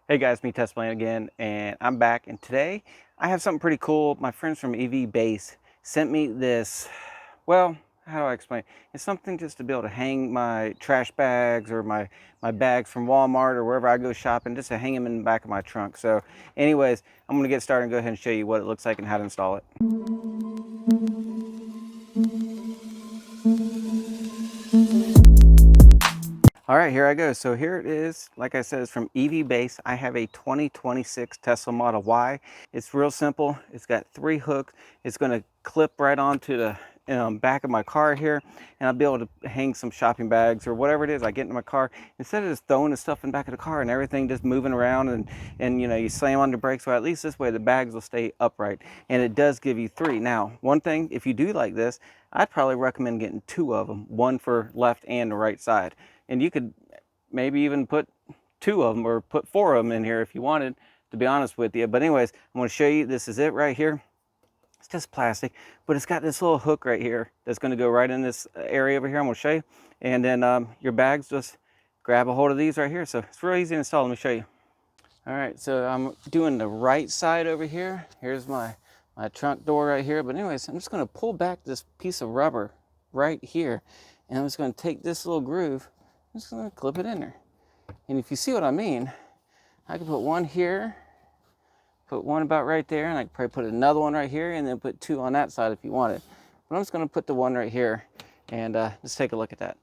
Hey guys, me Blaine again, and I'm back. And today I have something pretty cool. My friends from EV Base sent me this. Well, how do I explain? It's something just to be able to hang my trash bags or my bags from Walmart or wherever I go shopping, just to hang them in the back of my trunk. So, anyways, I'm gonna get started and go ahead and show you what it looks like and how to install it. All right, here I go. So here it is. Like I said, it's from EV Base. I have a 2026 Tesla Model Y. It's real simple. It's got 3 hooks. It's going to clip right onto the back of my car here, and I'll be able to hang some shopping bags or whatever it is I get in my car. Instead of just throwing the stuff in the back of the car and everything just moving around and you know, you slam on the brakes, well, at least this way the bags will stay upright. And it does give you 3. Now, one thing, if you do like this, I'd probably recommend getting 2 of them, one for left and the right side. And you could maybe even put 2 of them or put 4 of them in here if you wanted, to be honest with you. But anyways, I'm going to show you. This is it right here. It's just plastic, but it's got this little hook right here that's going to go right in this area over here. I'm going to show you. And then your bags, just grab a hold of these right here. So it's real easy to install. Let me show you. All right, so I'm doing the right side over here. Here's my trunk door right here. But anyways, I'm just going to pull back this piece of rubber right here. And I'm just going to take this little groove. I'm just going to clip it in there. And if you see what I mean, I can put one here, put one about right there, and I could probably put another one right here, and then put 2 on that side if you wanted. But I'm just going to put the one right here, and just take a look at that.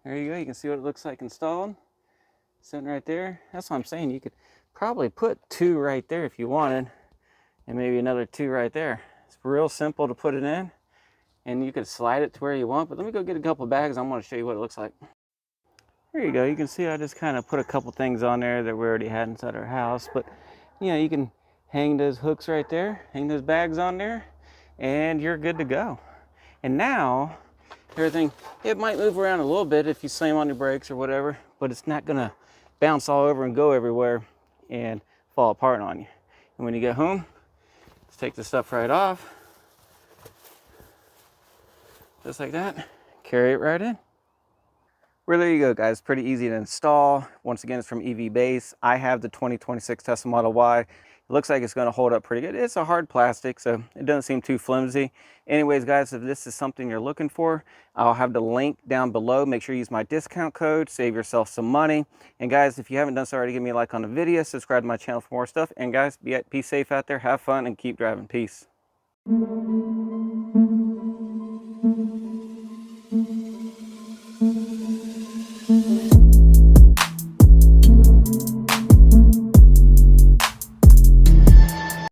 There you go. You can see what it looks like installed. Sitting right there. That's what I'm saying. You could probably put 2 right there if you wanted, and maybe another 2 right there. It's real simple to put it in, and you could slide it to where you want. But let me go get a couple bags. I'm going to show you what it looks like. There you go. You can see I just kind of put a couple things on there that we already had inside our house. But, you know, you can hang those hooks right there, hang those bags on there, and you're good to go. And now, everything, it might move around a little bit if you slam on your brakes or whatever, but it's not going to bounce all over and go everywhere and fall apart on you. And when you get home, just take the stuff right off, just like that, carry it right in. Well, there you go, guys. Pretty easy to install. Once again, it's from EV Base. I have the 2026 Tesla Model Y. It looks like it's going to hold up pretty good. It's a hard plastic, so it doesn't seem too flimsy. Anyways, guys, if this is something you're looking for, I'll have the link down below. Make sure you use my discount code. Save yourself some money. And guys, if you haven't done so already, give me a like on the video. Subscribe to my channel for more stuff. And guys, be safe out there. Have fun and keep driving. Peace.